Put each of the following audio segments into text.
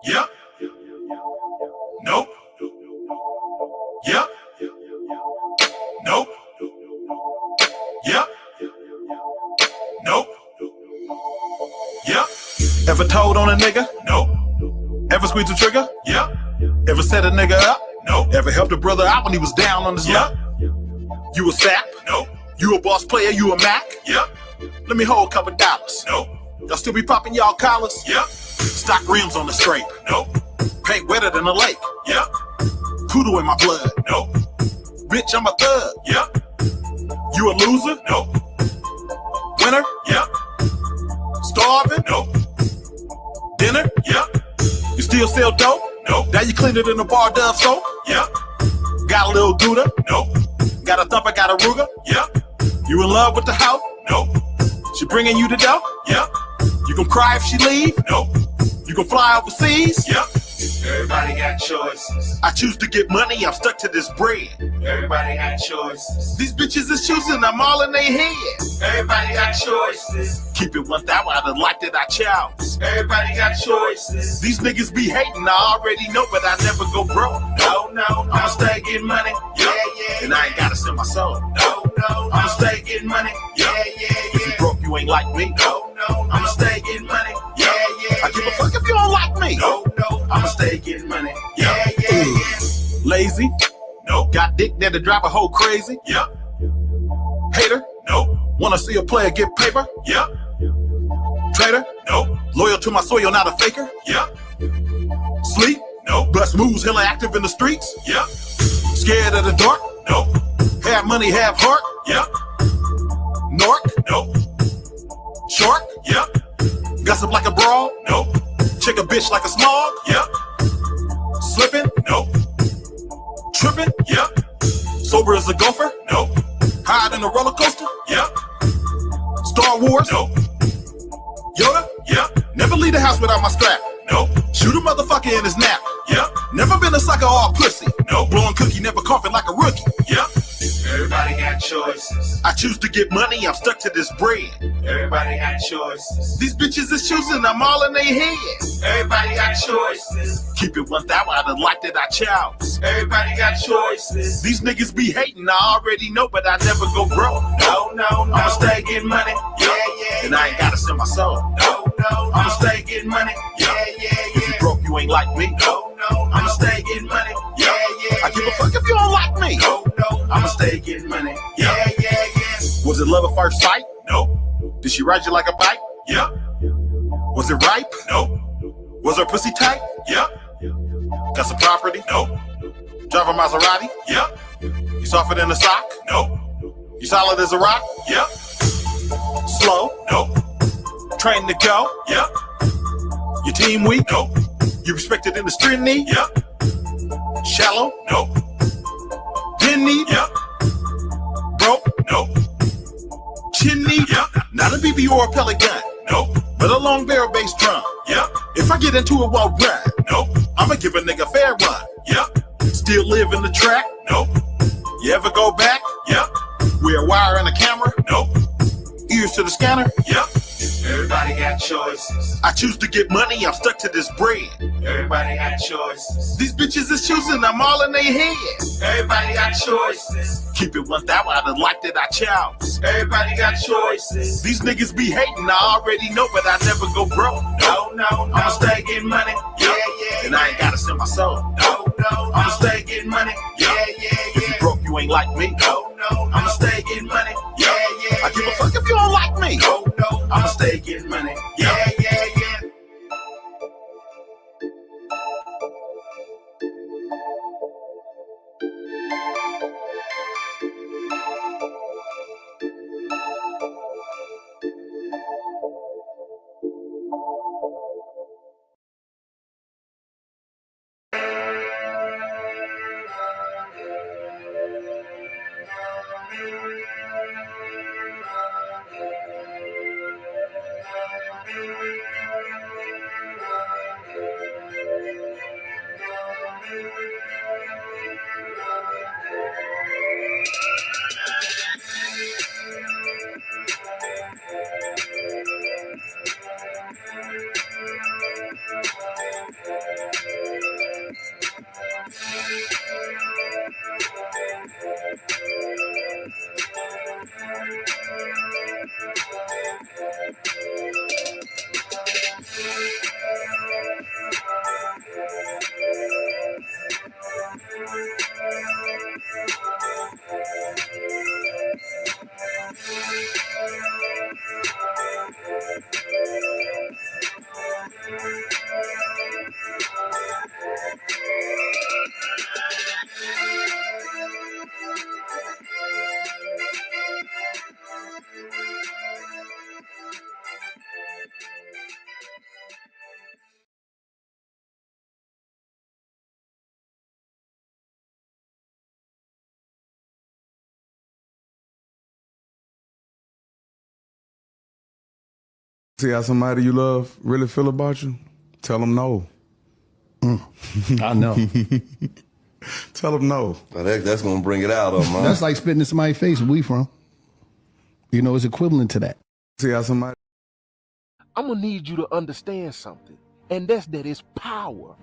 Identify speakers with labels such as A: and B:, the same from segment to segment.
A: Yep. Nope. Yep. Nope. Yep. Nope. Yep. Ever told on a nigga? Nope. Ever squeezed the trigger? Yep. Ever set a nigga up? Nope. Ever helped a brother out when he was down on his luck? You a sap? Nope. You a boss player? You a Mac? Yep. Let me hold a couple dollars. Nope. Y'all still be popping y'all collars? Yep. Stock rims on the scrape? Nope. Paint wetter than a lake? Yep. Poodle in my blood? Nope. Bitch, I'm a thug? Yep. You a loser? Nope. Winner? Yep. Starving? Nope. Dinner? Yep. You still sell dope? Nope. Now you clean it in the bar Dove soap? Yep. Got a little Gouda? Nope. Got a thumper, got a Ruger? Yep. You in love with the hoe? Nope. She bringing you the dough? Yep. You gon' cry if she leave? Nope. You gon' fly overseas? Yep. Everybody got choices. I choose to get money, I'm stuck to this bread. Everybody got choices. These bitches is choosing, I'm all in their head. Everybody got choices. Keep it 1,000, I done liked it, I chose. Everybody got choices. These niggas be hating, I already know, but I never go broke. No, I'ma stay getting money. Yeah. And I ain't gotta sell my soul. No. I'ma stay getting money. Yeah. If you broke, you ain't like me. No. I'ma stay getting money. Yeah. I give a fuck if you don't like me. No. I'ma stay getting money. Yeah. Lazy? No. Got dick that'll drive a hoe crazy? Yep. Hater? No. Wanna see a player get paper? Yep. Traitor? No. Loyal to my soil, not a faker? Yep. Sleep? No. Bust moves, hella active in the streets? Yep. Scared of the dark? No. Have money, have heart? Yep. Nork? No. Shark? Yep. Gossip like a brawl? No. Check a bitch like a smog? Yep. Slipping? No. Tripping? Yep. Sober as a gopher? No. Hide in a roller coaster? Yep. Star Wars? No. Yoda? Yep. Never leave the house without my strap? No. Shoot a motherfucker in his nap? Yep. Never been a sucker or a pussy? No. Blowing cookie, never coughing like a rookie? Yep. Everybody got choices. I choose to get money, I'm stuck to this bread. Everybody got choices. These bitches is choosing, I'm all in their head. Everybody got choices. Keep it 1,000, I done liked it, I chose. Everybody got choices. These niggas be hating, I already know, but I never go broke. No. I'ma stay getting money. Yeah. And I ain't gotta sell my soul. No. I'ma stay getting money. Yeah. If you broke, you ain't like me. No. I'ma stay getting money. Yeah. I give a fuck if you don't like me. No. I'ma stay getting money. Yeah. Was it love at first sight? No. Did she ride you like a bike? Yeah. Was it ripe? No. Was her pussy tight? Yeah. Got some property? No. Drive a Maserati? Yeah. You softer than a sock? No. You solid as a rock? Yeah. Slow? No. Trained to go? Yeah. Your team weak? No. You respected in the street knee? Yeah. Shallow? No. Didn't need? Yeah. Broke? No. Chin knee? Yeah. Not a BB or a pellet gun? No. But a long barrel bass drum? Yeah. If I get into it, won't run? No. I'ma give a nigga fair run? Yeah. Still live in the track? No. You ever go back? Yeah. Wear a wire and a camera? No. Ears to the scanner? Yeah. Everybody got choices. I choose to get money, I'm stuck to this bread. Everybody got choices. These bitches is choosing, I'm all in their head. Everybody got choices. Keep it 1,000, I done liked it, I chose. Everybody got choices. These niggas be hating, I already know, but I never go broke. No. I'ma stay getting money. Yeah. And I ain't gotta sell my soul. No. I'ma stay getting money. Yeah. If you broke, you ain't like me. No. I'ma stay getting money. Yeah. I give a fuck if you don't like me. No. I'ma stay getting money. Yeah.
B: See how somebody you love really feel about you? Tell them no.
C: I know.
B: Tell them no.
D: Now that's going to bring it out of them, huh?
C: That's like spitting in somebody's face. Where we from? You know, it's equivalent to that.
B: See how somebody...
E: I'm going to need you to understand something, and that's that it's power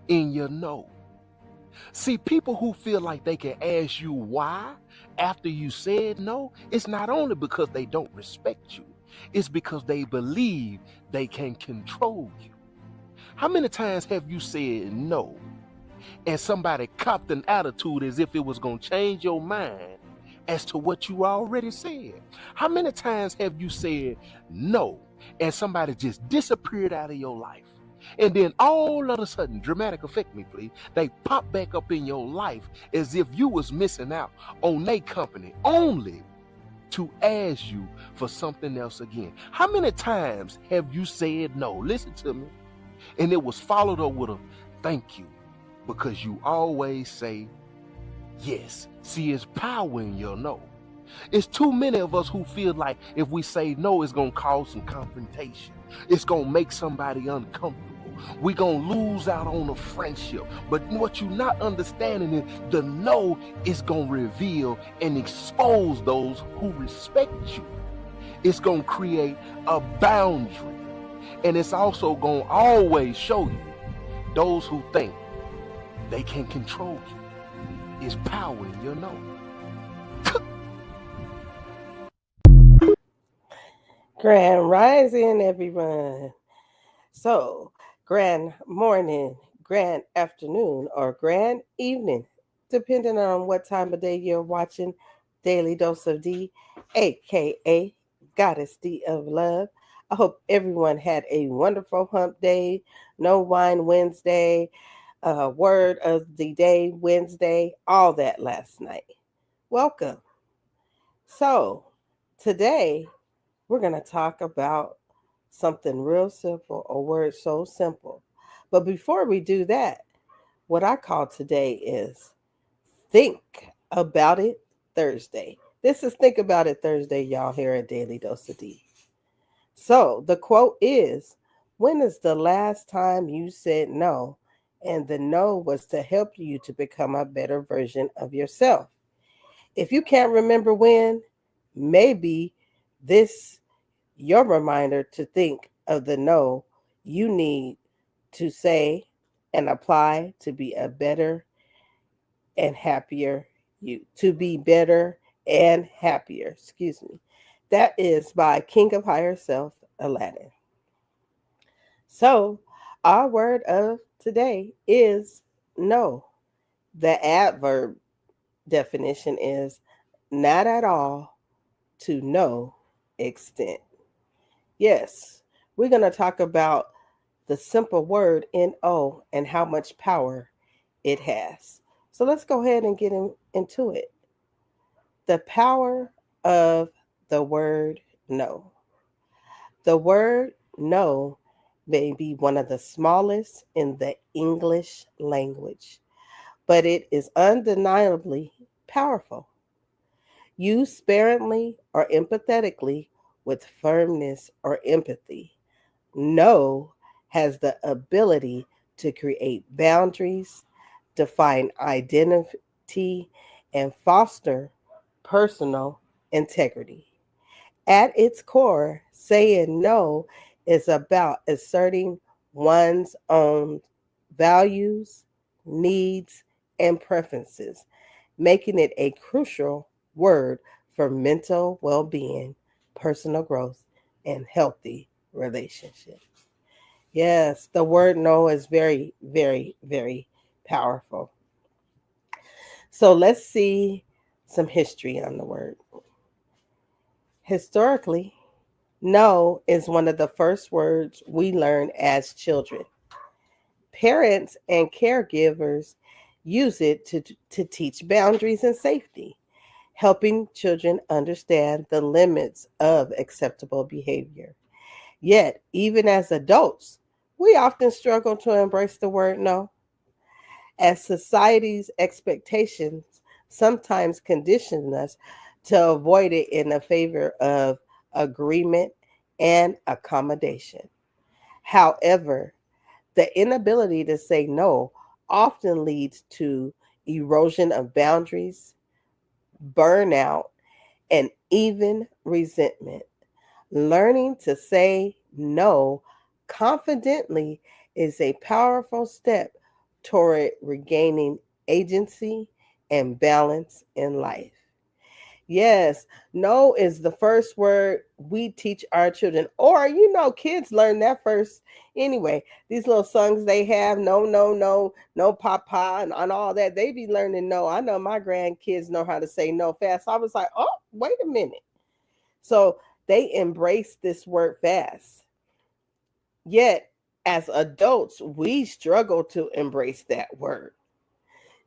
E: in your no. See, people who feel like they can ask you why after you said no, it's not only because they don't respect you, it's because they believe they can control you. How many times have you said no and somebody copped an attitude as if it was going to change your mind as to what you already said? How many times have you said no and somebody just disappeared out of your life? And then all of a sudden, dramatic effect me please, they pop back up in your life as if you was missing out on their company only to ask you for something else again. How many times have you said no? Listen to me. And it was followed up with a thank you, because you always say yes. See, it's power in your no. It's too many of us who feel like if we say no, it's going to cause some confrontation. It's going to make somebody uncomfortable. We're going to lose out on a friendship. But what you're not understanding is the no is going to reveal and expose those who respect you. It's going to create a boundary. And it's also going to always show you those who think they can control you. It's power in your no.
F: Grand rising, everyone. So, grand morning, grand afternoon, or grand evening, depending on what time of day you're watching Daily Dose of D, aka Goddess D of Love. I hope everyone had a wonderful hump day, no wine Wednesday, word of the day Wednesday, all that last night. Welcome. So, today we're going to talk about something real simple, a word so simple. But before we do that, what I call today is Think About It Thursday. This is Think About It Thursday, y'all, here at Daily Dose of D. So the quote is, when is the last time you said no, and the no was to help you to become a better version of yourself? If you can't remember when, maybe this your reminder to think of the no you need to say and apply to be a better and happier you. To be better and happier, excuse me. That is by King of Higher Self, Aladdin. So, our word of today is no. The adverb definition is not at all, to no extent. Yes, we're going to talk about the simple word no and how much power it has. So let's go ahead and get into it. The power of the word no. The word no may be one of the smallest in the English language, but it is undeniably powerful. Used sparingly or empathetically with firmness or empathy, no has the ability to create boundaries, define identity, and foster personal integrity. At its core, saying no is about asserting one's own values, needs, and preferences, making it a crucial word for mental well-being, personal growth, and healthy relationships. Yes, the word no is very, very, very powerful. So let's see some history on the word. Historically, no is one of the first words we learn as children. Parents and caregivers use it to teach boundaries and safety, helping children understand the limits of acceptable behavior. Yet, even as adults, we often struggle to embrace the word no, as society's expectations sometimes condition us to avoid it in the favor of agreement and accommodation. However, the inability to say no often leads to erosion of boundaries, burnout, and even resentment. Learning to say no confidently is a powerful step toward regaining agency and balance in life. Yes, no is the first word we teach our children. Or, kids learn that first anyway. These little songs they have, no, no, no, no, papa, and all that. They be learning no. I know my grandkids know how to say no fast. I was like, oh, wait a minute. So they embrace this word fast. Yet, as adults, we struggle to embrace that word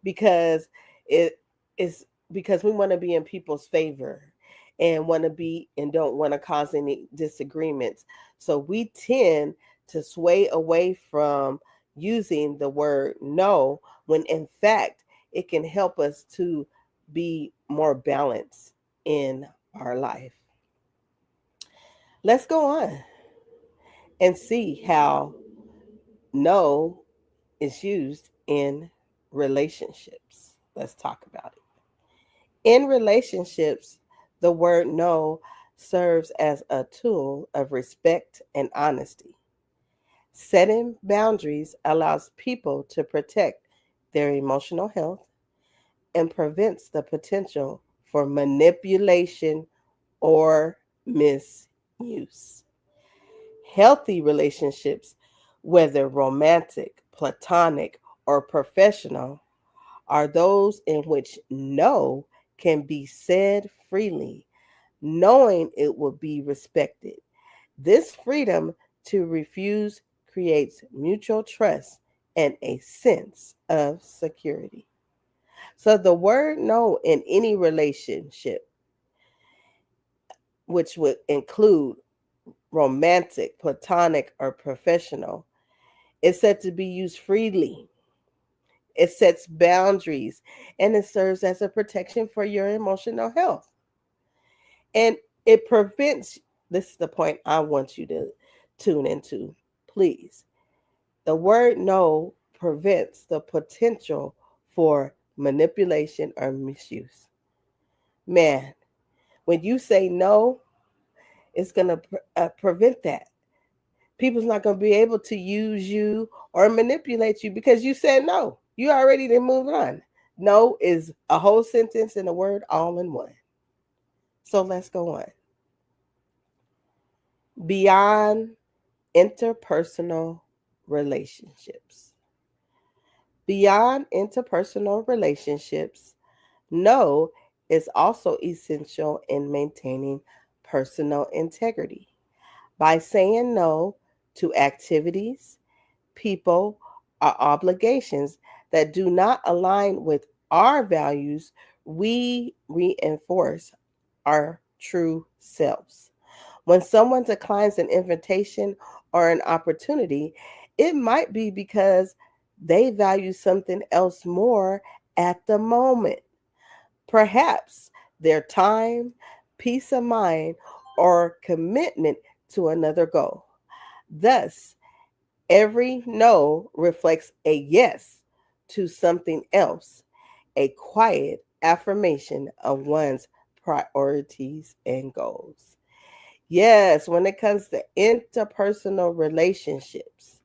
F: because it is because we want to be in people's favor and want to be and don't want to cause any disagreements. So we tend to sway away from using the word no when in fact it can help us to be more balanced in our life. Let's go on and see how no is used in relationships. Let's talk about it. In relationships, the word no serves as a tool of respect and honesty. Setting boundaries allows people to protect their emotional health and prevents the potential for manipulation or misuse. Healthy relationships, whether romantic, platonic, or professional, are those in which no can be said freely, knowing it will be respected. This freedom to refuse creates mutual trust and a sense of security. So, the word no in any relationship, which would include romantic, platonic, or professional, is said to be used freely. It sets boundaries and it serves as a protection for your emotional health. And it prevents, this is the point I want you to tune into, please. The word no prevents the potential for manipulation or misuse. Man, when you say no, it's going to prevent that. People's not going to be able to use you or manipulate you because you said no. You already done moved on. No is a whole sentence and a word all in one. So let's go on. Beyond interpersonal relationships. Beyond interpersonal relationships, no is also essential in maintaining personal integrity. By saying no to activities, people, or obligations that do not align with our values, we reinforce our true selves. When someone declines an invitation or an opportunity, it might be because they value something else more at the moment. Perhaps their time, peace of mind, or commitment to another goal. Thus, every no reflects a yes to something else, a quiet affirmation of one's priorities and goals. Yes, when it comes to interpersonal relationships,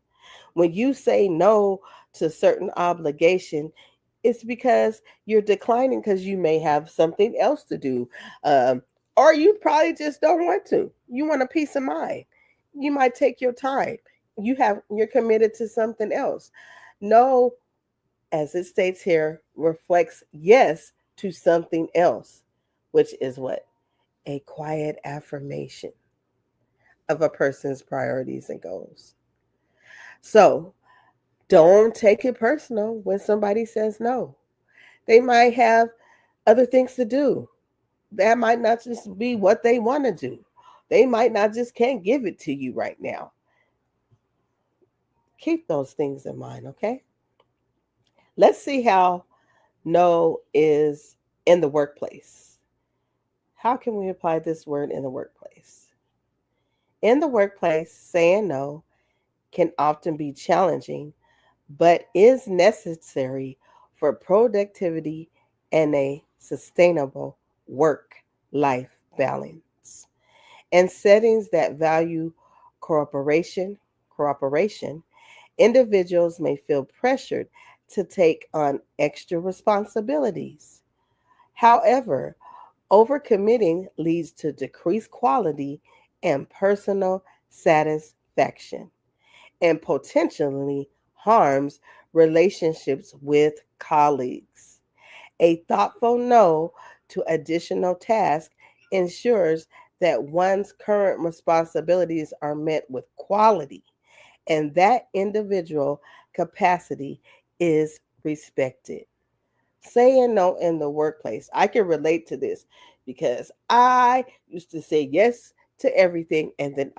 F: when you say no to certain obligation, it's because you're declining because you may have something else to do. Or you probably just don't want to. You want a peace of mind. You might take your time. You're committed to something else. No, as it states here, reflects yes to something else, which is what? A quiet affirmation of a person's priorities and goals. So don't take it personal when somebody says no. They might have other things to do. That might not just be what they want to do. They might not just can't give it to you right now. Keep those things in mind, okay? Let's see how no is in the workplace. How can we apply this word in the workplace? In the workplace, saying no can often be challenging, but is necessary for productivity and a sustainable work life balance. In settings that value cooperation, individuals may feel pressured to take on extra responsibilities. However, overcommitting leads to decreased quality and personal satisfaction and potentially harms relationships with colleagues. A thoughtful no to additional tasks ensures that one's current responsibilities are met with quality and that individual capacity is respected. Saying no in the workplace. I can relate to this because I used to say yes to everything and then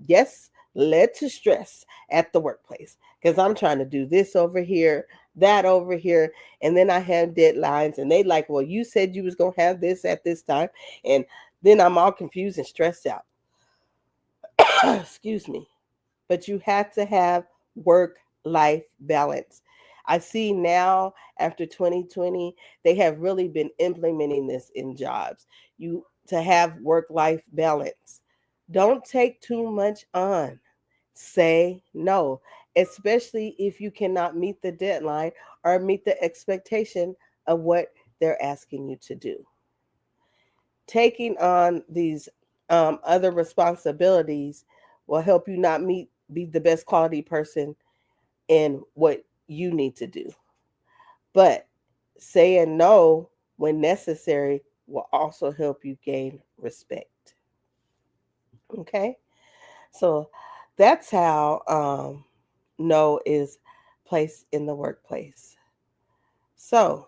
F: yes led to stress at the workplace because I'm trying to do this over here, that over here, and then I have deadlines and they like, well, you said you was going to have this at this time, and then I'm all confused and stressed out. Excuse me. But you have to have work-life balance. I see now after 2020, they have really been implementing this in jobs. You to have work-life balance. Don't take too much on. Say no, especially if you cannot meet the deadline or meet the expectation of what they're asking you to do. Taking on these other responsibilities will help you not be the best quality person in what you need to do. But saying no when necessary will also help you gain respect. Okay? So that's how no is placed in the workplace. So,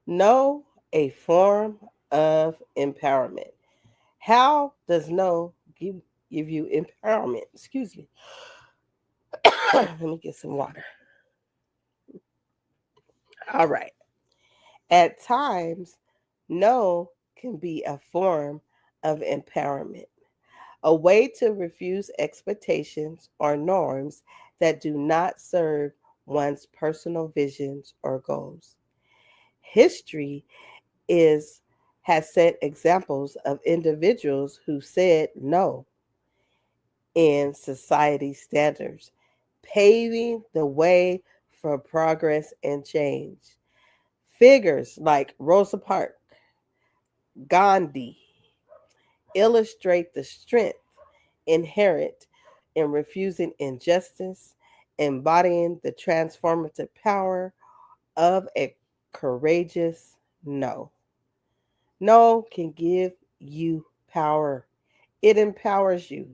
F: no, a form of empowerment. How does no give you empowerment? Excuse me. Let me get some water. All right. At times, no can be a form of empowerment, a way to refuse expectations or norms that do not serve one's personal visions or goals. History is has set examples of individuals who said no in society standards, paving the way for progress and change. Figures like Rosa Parks, Gandhi illustrate the strength inherent in refusing injustice, embodying the transformative power of a courageous no. No can give you power. It empowers you.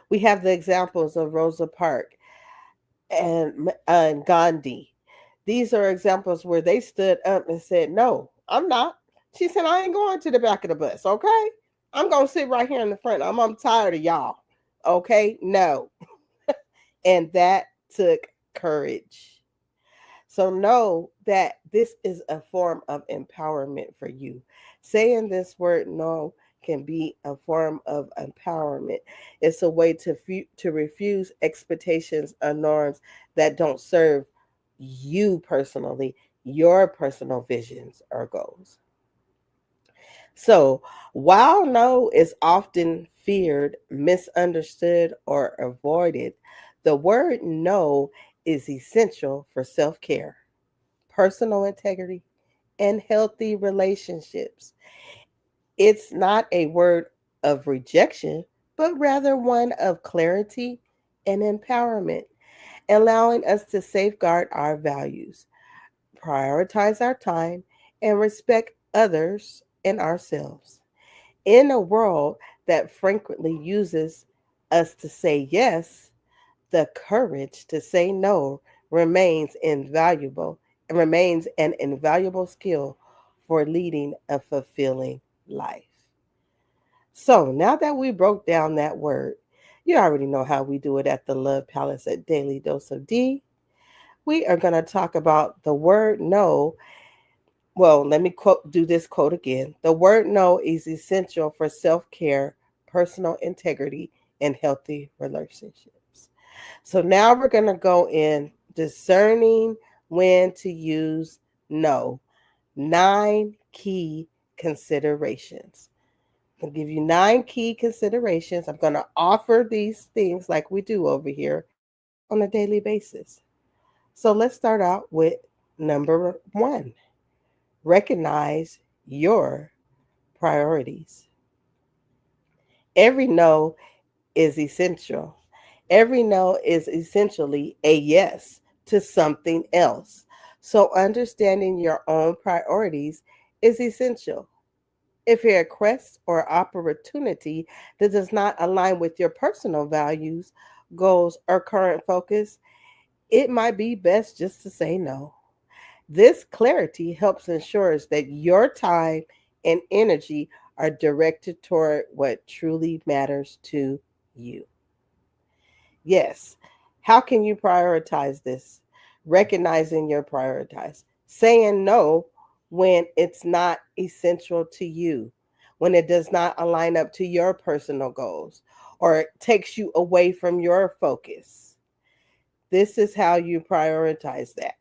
F: We have the examples of Rosa Parks and Gandhi. These are examples where they stood up and said, "No, I'm not." She said, "I ain't going to the back of the bus, okay? I'm going to sit right here in the front. I'm tired of y'all, okay? No." And that took courage. So know that this is a form of empowerment for you. Saying this word no can be a form of empowerment. It's a way to refuse expectations or norms that don't serve you personally, your personal visions or goals. So, while no is often feared, misunderstood, or avoided, the word no is essential for self care, personal integrity, and healthy relationships. It's not a word of rejection, but rather one of clarity and empowerment, allowing us to safeguard our values, prioritize our time, and respect others and ourselves. In a world that frequently uses us to say yes, the courage to say no remains an invaluable skill for leading a fulfilling life. So now that we broke down that word, you already know how we do it at the Love Palace at Daily Dose of D. We are going to talk about the word no. Well, let me do this quote again. The word no is essential for self-care, personal integrity, and healthy relationships. So now we're going to go in discerning when to use no. 9 key considerations. I'll give you 9 key considerations. I'm going to offer these things like we do over here on a daily basis. So let's start out with number 1. Recognize your priorities. Every no is essential. Every no is essentially a yes to something else. So understanding your own priorities is essential. If a request or opportunity that does not align with your personal values, goals, or current focus, it might be best just to say no. This clarity helps ensures that your time and energy are directed toward what truly matters to you. Yes. How can you prioritize this? Recognizing your prioritize. Saying no when it's not essential to you, when it does not align up to your personal goals or it takes you away from your focus. This is how you prioritize that.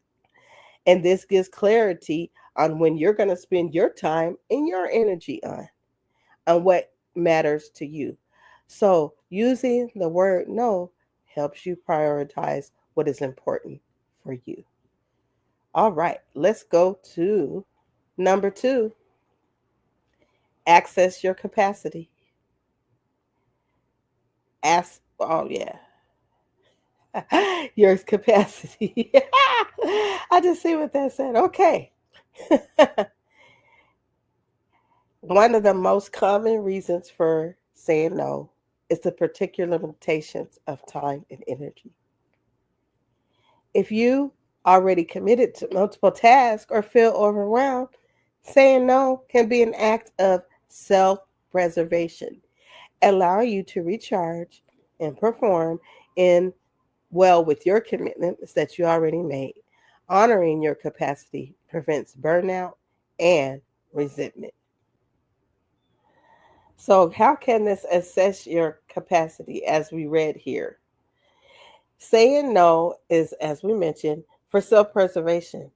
F: And this gives clarity on when you're going to spend your time and your energy on what matters to you. So using the word no helps you prioritize what is important for you. All right, let's go to number 2. Access your capacity. Oh yeah. Your capacity. I just see what that said. Okay. One of the most common reasons for saying no is the particular limitations of time and energy. If you already committed to multiple tasks or feel overwhelmed, saying no can be an act of self-preservation, allowing you to recharge and perform in well with your commitments that you already made. Honoring your capacity prevents burnout and resentment. So, how can this assess your capacity as we read here? Saying no is, as we mentioned, for self preservation.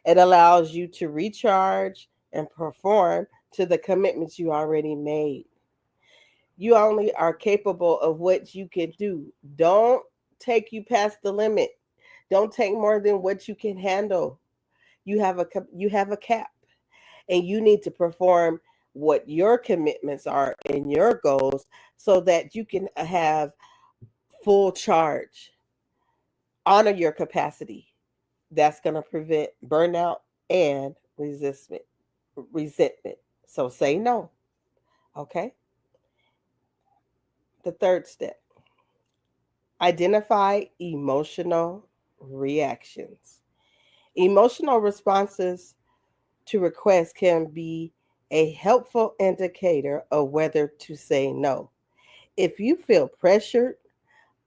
F: It allows you to recharge and perform to the commitments you already made. You only are capable of what you can do. Don't take you past the limit. Don't take more than what you can handle. You have a cap, and you need to perform what your commitments are and your goals so that you can have full charge. Honor your capacity. That's going to prevent burnout and resentment. So say no. Okay. The third step, identify emotional reactions. Emotional responses to requests can be a helpful indicator of whether to say no. If you feel pressured,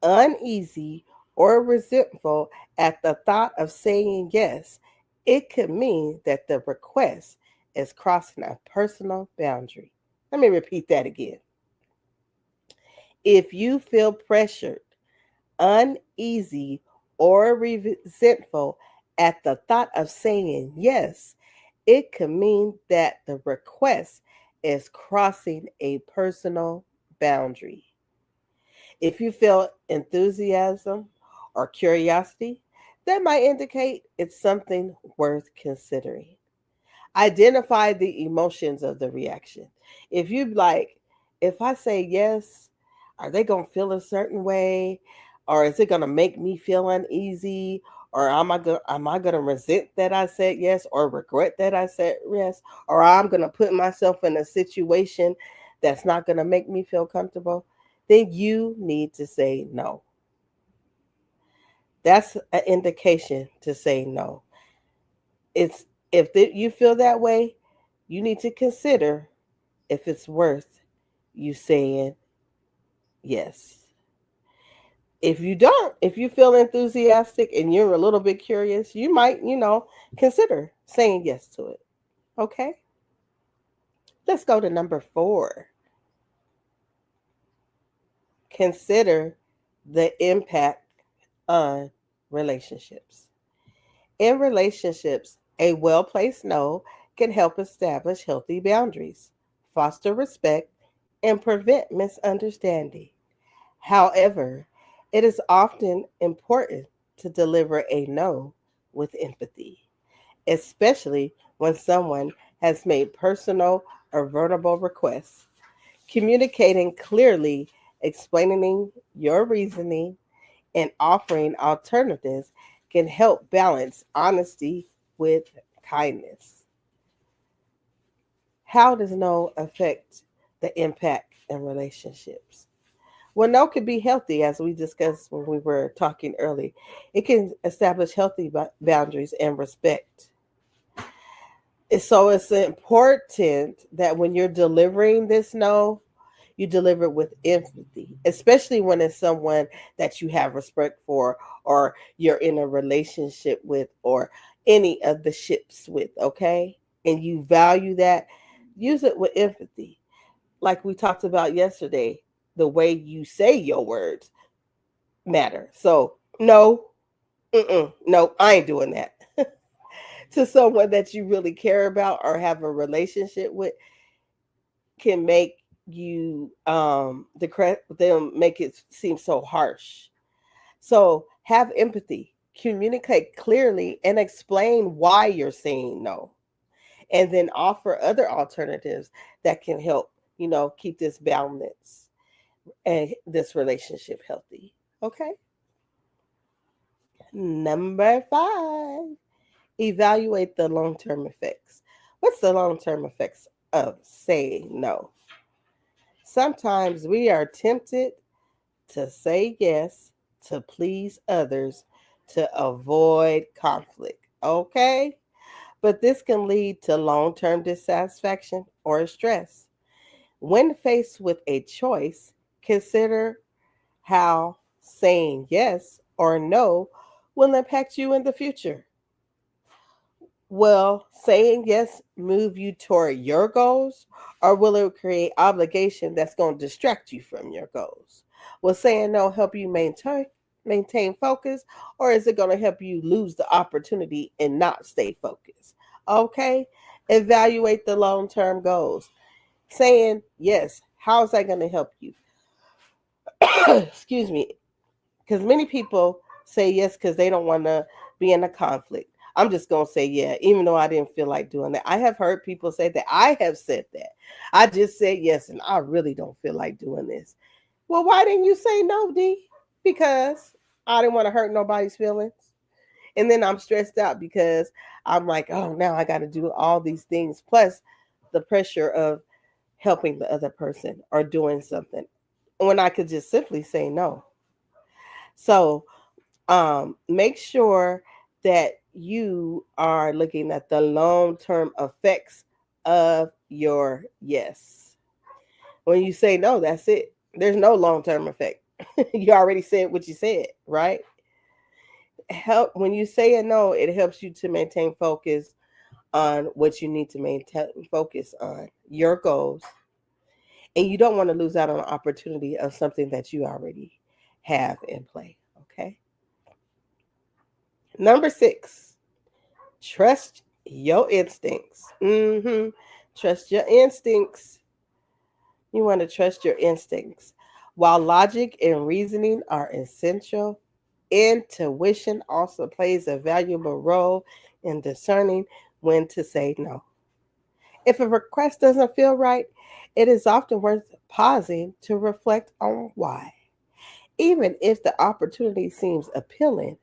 F: uneasy, or resentful at the thought of saying yes, it could mean that the request is crossing a personal boundary. Let me repeat that again. If you feel pressured, uneasy, or resentful at the thought of saying yes, it could mean that the request is crossing a personal boundary. If you feel enthusiasm or curiosity, that might indicate it's something worth considering. Identify the emotions of the reaction. If you like, if I say yes, are they going to feel a certain way? Or is it going to make me feel uneasy? Or am I going to resent that I said yes or regret that I said yes? Or I'm going to put myself in a situation that's not going to make me feel comfortable? Then you need to say no. That's an indication to say no. It's you feel that way, you need to consider if it's worth you saying yes. If you don't, if you feel enthusiastic and you're a little bit curious, you might, consider saying yes to it. Okay? Let's go to number 4. Consider the impact on relationships. In relationships, a well placed no can help establish healthy boundaries, foster respect, and prevent misunderstanding. However, it is often important to deliver a no with empathy, especially when someone has made personal or vulnerable requests. Communicating clearly, explaining your reasoning, and offering alternatives can help balance honesty with kindness. How does no affect the impact in relationships? Well, no can be healthy, as we discussed when we were talking early. It can establish healthy boundaries and respect. So it's important that when you're delivering this no, you deliver it with empathy, especially when it's someone that you have respect for or you're in a relationship with or any of the ships with, okay? And you value that, use it with empathy. Like we talked about yesterday, the way you say your words matter. So, no, no, I ain't doing that. To someone that you really care about or have a relationship with can make them make it seem so harsh. So have empathy, communicate clearly, and explain why you're saying no, and then offer other alternatives that can help keep this balance and this relationship healthy. Okay. Number 5, evaluate the long-term effects. What's the long-term effects of saying no? Sometimes we are tempted to say yes to please others, to avoid conflict. Okay? But this can lead to long term dissatisfaction or stress. When faced with a choice, consider how saying yes or no will impact you in the future. Will saying yes move you toward your goals, or will it create obligation that's going to distract you from your goals? Will saying no help you maintain focus, or is it going to help you lose the opportunity and not stay focused? Okay, evaluate the long-term goals. Saying yes, how is that going to help you? Excuse me, because many people say yes because they don't want to be in a conflict. I'm just going to say yeah, even though I didn't feel like doing that. I have heard people say that. I have said that. I just said yes, and I really don't feel like doing this. Well, why didn't you say no, D? Because I didn't want to hurt nobody's feelings. And then I'm stressed out because I'm like, oh, now I got to do all these things, plus the pressure of helping the other person or doing something when I could just simply say no. So make sure that you are looking at the long term effects of your yes. When you say no, that's it. There's no long term effect. You already said what you said, right? Help when you say a no, it helps you to maintain focus on what you need to maintain focus on your goals, and you don't want to lose out on an opportunity of something that you already have in play. Okay. Number 6, trust your instincts. Trust your instincts. You want to trust your instincts. While logic and reasoning are essential, intuition also plays a valuable role in discerning when to say no. If a request doesn't feel right, it is often worth pausing to reflect on why. Even if the opportunity seems appealing,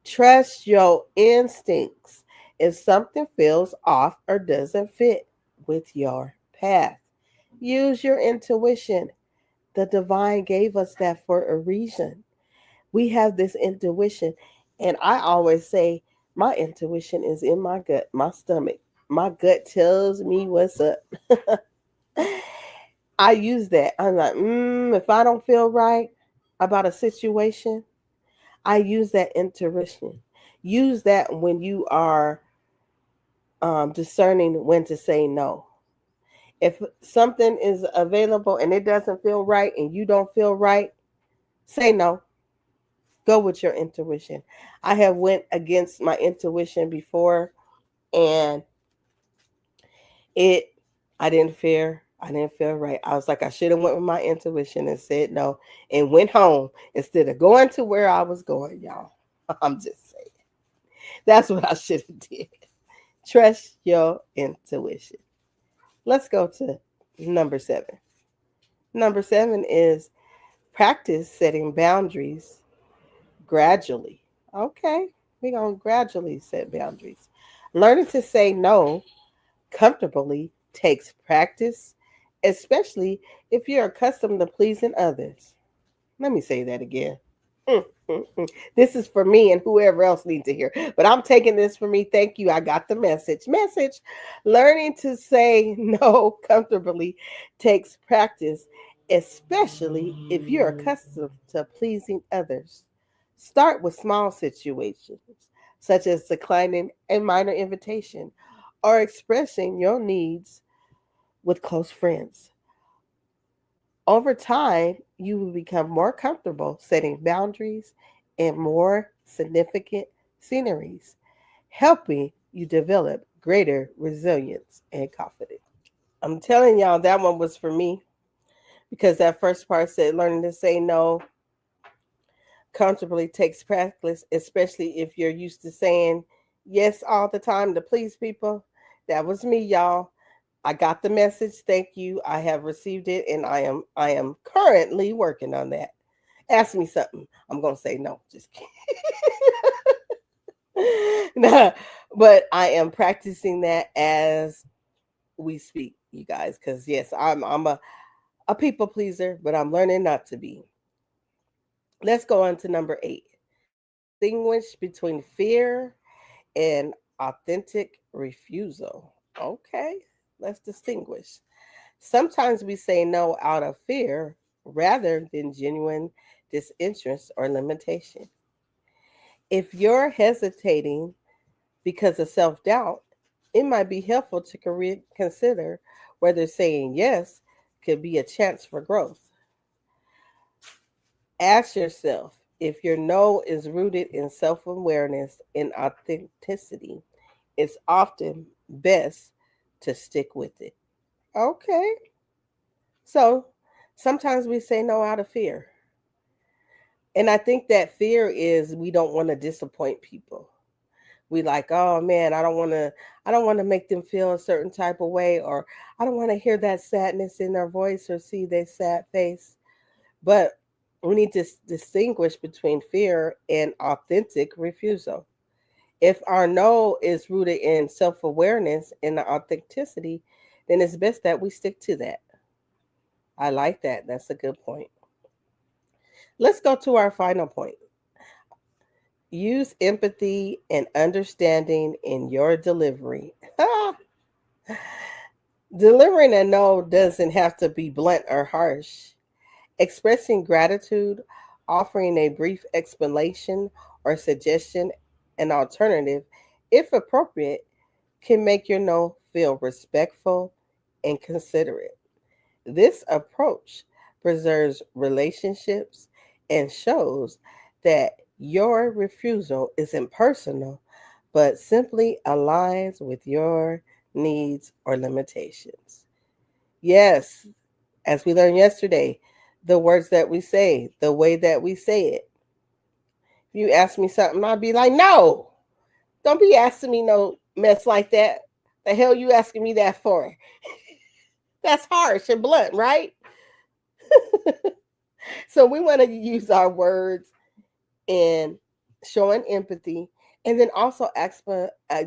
F: trust your instincts. If something feels off or doesn't fit with your path, use your intuition. The divine gave us that for a reason. We have this intuition, and I always say my intuition is in my gut, my stomach. My gut tells me what's up. I use that. I'm like, if I don't feel right about a situation, I use that intuition. Use that when you are discerning when to say no. If something is available and it doesn't feel right and you don't feel right, say no. Go with your intuition. I have went against my intuition before, and it I didn't feel right. I was like, I should have went with my intuition and said no and went home instead of going to where I was going, y'all. I'm just saying. That's what I should have did. Trust your intuition. Let's go to number 7. Number 7 is practice setting boundaries gradually. Okay, we're going to gradually set boundaries. Learning to say no comfortably takes practice, especially if you're accustomed to pleasing others. Let me say that again. This is for me and whoever else needs to hear. But I'm taking this for me. Thank you. I got the message. Learning to say no comfortably takes practice, especially if you're accustomed to pleasing others. Start with small situations, such as declining a minor invitation or expressing your needs with close friends. Over time, you will become more comfortable setting boundaries in more significant sceneries, helping you develop greater resilience and confidence. I'm telling y'all that one was for me because that first part said learning to say no comfortably takes practice, especially if you're used to saying yes all the time to please people. That was me, y'all. I got the message. Thank you. I have received it, and I am currently working on that. Ask me something. I'm gonna say no. Just kidding. Nah, but I am practicing that as we speak, you guys. Because yes, I'm a people pleaser, but I'm learning not to be. Let's go on to number 8. Distinguish between fear and authentic refusal. Okay, let's distinguish. Sometimes we say no out of fear rather than genuine disinterest or limitation. If you're hesitating because of self doubt, it might be helpful to consider whether saying yes could be a chance for growth. Ask yourself if your no is rooted in self awareness and authenticity. It's often best to stick with it. Okay. So sometimes we say no out of fear. And I think that fear is we don't want to disappoint people. We like, oh man, I don't want to make them feel a certain type of way, or I don't want to hear that sadness in their voice or see their sad face. But we need to distinguish between fear and authentic refusal. If our no is rooted in self-awareness and authenticity, then it's best that we stick to that. I like that. That's a good point. Let's go to our final point. Use empathy and understanding in your delivery. Delivering a no doesn't have to be blunt or harsh. Expressing gratitude, offering a brief explanation or suggestion, an alternative, if appropriate, can make your no feel respectful and considerate. This approach preserves relationships and shows that your refusal isn't personal, but simply aligns with your needs or limitations. Yes, as we learned yesterday, the words that we say, the way that we say it. If you ask me something, I'll be like, no, don't be asking me no mess like that. The hell you asking me that for? That's harsh and blunt, right? So we want to use our words in showing empathy, and then also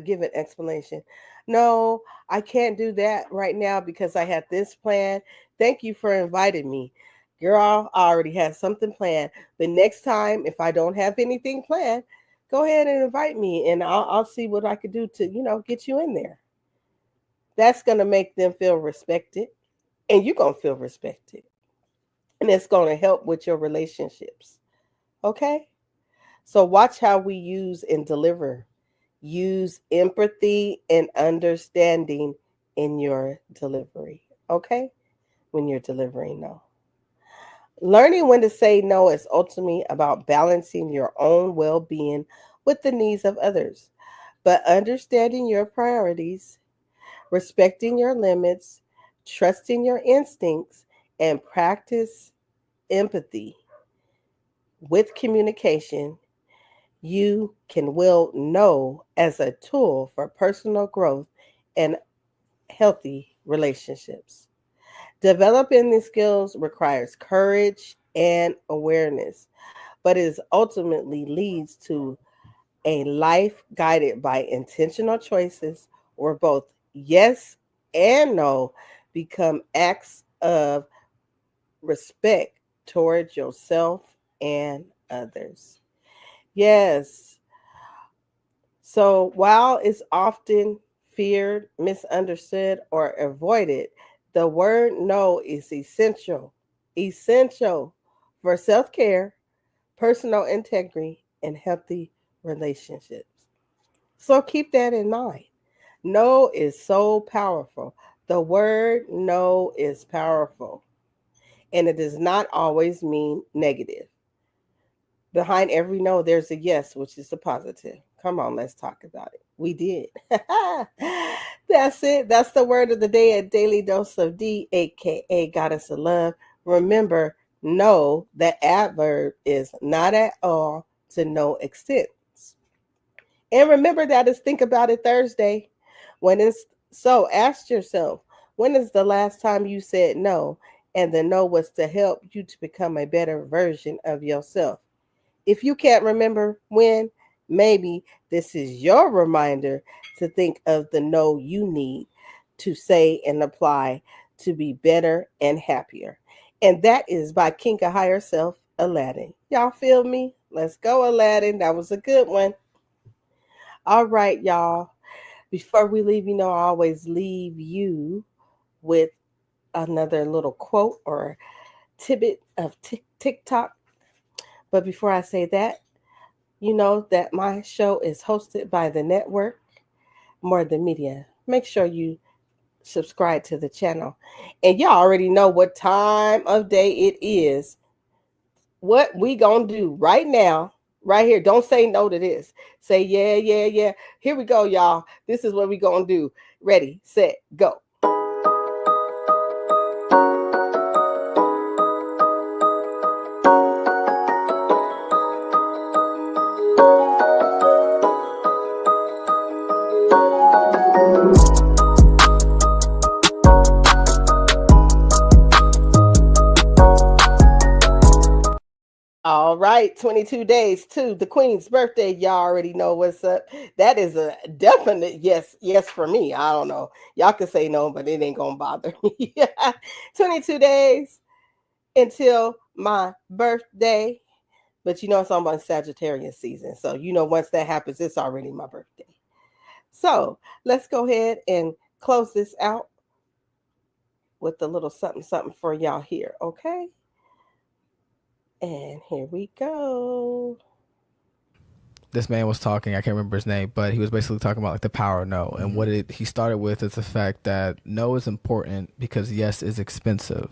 F: give an explanation. No, I can't do that right now because I had this plan. Thank you for inviting me. Girl, I already had something planned. But next time, if I don't have anything planned, go ahead and invite me, and I'll see what I could do to, get you in there. That's going to make them feel respected, and you're going to feel respected. And it's going to help with your relationships. Okay? So watch how we use and deliver. Use empathy and understanding in your delivery. Okay? When you're delivering no. Learning when to say no is ultimately about balancing your own well-being with the needs of others. But understanding your priorities, respecting your limits, trusting your instincts, and practice empathy with communication, you can wield no as a tool for personal growth and healthy relationships. Developing these skills requires courage and awareness, but it ultimately leads to a life guided by intentional choices where both yes and no become acts of respect towards yourself and others. Yes. So while it's often feared, misunderstood, or avoided, the word no is essential for self care, personal integrity, and healthy relationships. So keep that in mind. No is so powerful. The word no is powerful, and it does not always mean negative. Behind every no, there's a yes, which is a positive. Come on, let's talk about it. We did. That's it. That's the word of the day at Daily Dose of D, aka Goddess of Love. Remember, no, that adverb is not at all to no extent. And remember that is Think About It Thursday. So ask yourself, when is the last time you said no? And the no was to help you to become a better version of yourself. If you can't remember when, maybe this is your reminder to think of the no you need to say and apply to be better and happier. And that is by King of Higher Self, Aladdin. Y'all feel me? Let's go, Aladdin. That was a good one. All right, y'all. Before we leave, I always leave you with another little quote or tidbit of TikTok. But before I say that, you know that my show is hosted by the network, More Than Media. Make sure you subscribe to the channel. And y'all already know what time of day it is. What we gonna do right now, right here. Don't say no to this. Say yeah, yeah, yeah. Here we go, y'all. This is what we gonna do. Ready, set, go. All right, 22 days to the Queen's birthday. Y'all already know what's up. That is a definite yes for me. I don't know. Y'all can say no, but it ain't gonna bother me. 22 days until my birthday. But it's almost Sagittarius season. So once that happens, it's already my birthday. So let's go ahead and close this out with a little something for y'all here, okay? And here we go.
G: This man was talking, I can't remember his name, but he was basically talking about like the power of no. And what he started with is the fact that no is important because yes is expensive,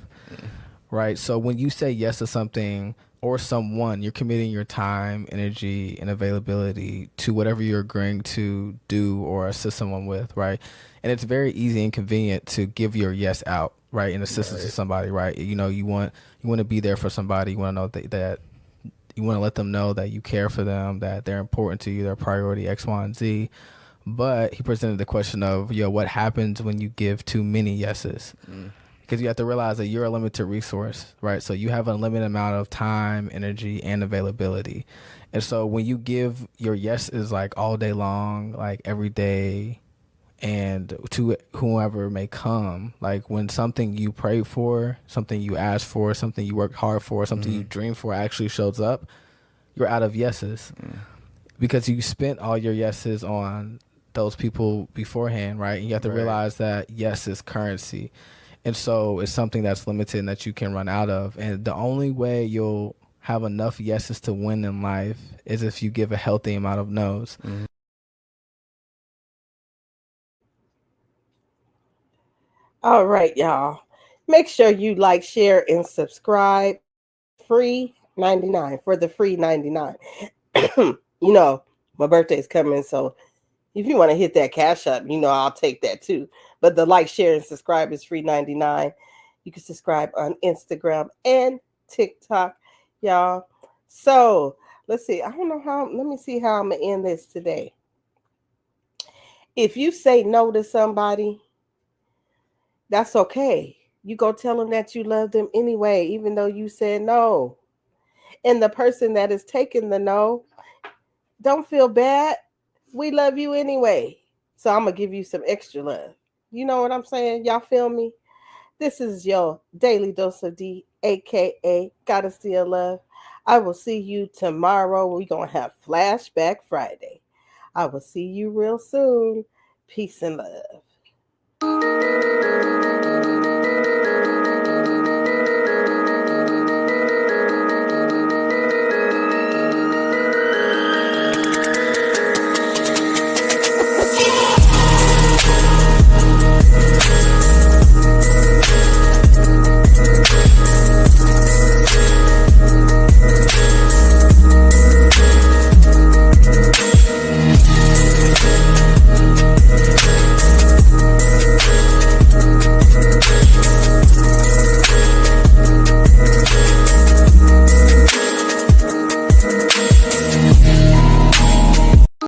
G: right? So when you say yes to something or someone, you're committing your time, energy, and availability to whatever you're agreeing to do or assist someone with, right? And it's very easy and convenient to give your yes out, right, in assistance to somebody, right? You want to be there for somebody. You want to know that you want to let them know that you care for them, that they're important to you, they're a priority X, Y, and Z. But he presented the question of, what happens when you give too many yeses? Because you have to realize that you're a limited resource, right? So you have a limited amount of time, energy, and availability. And so when you give your yeses like all day long, like every day, and to whoever may come, like when something you pray for, something you ask for, something you work hard for, something you dream for actually shows up, you're out of yeses. Because you spent all your yeses on those people beforehand, right? And you have to realize that yes is currency. And so it's something that's limited and that you can run out of. And the only way you'll have enough yeses to win in life is if you give a healthy amount of no's.
F: All right, y'all. Make sure you like, share, and subscribe. Free 99 for the free 99. My birthday's coming, so if you want to hit that cash up, I'll take that too. But the like, share, and subscribe is free 99. You can subscribe on Instagram and TikTok, y'all. So let's see. I don't know how. Let me see how I'm gonna end this today. If you say no to somebody, that's okay. You go tell them that you love them anyway, even though you said no. And the person that is taking the no, don't feel bad. We love you anyway. So I'm going to give you some extra love. You know what I'm saying? Y'all feel me? This is your daily dose of D, aka Gotta Still Love. I will see you tomorrow. We're going to have Flashback Friday. I will see you real soon. Peace and love.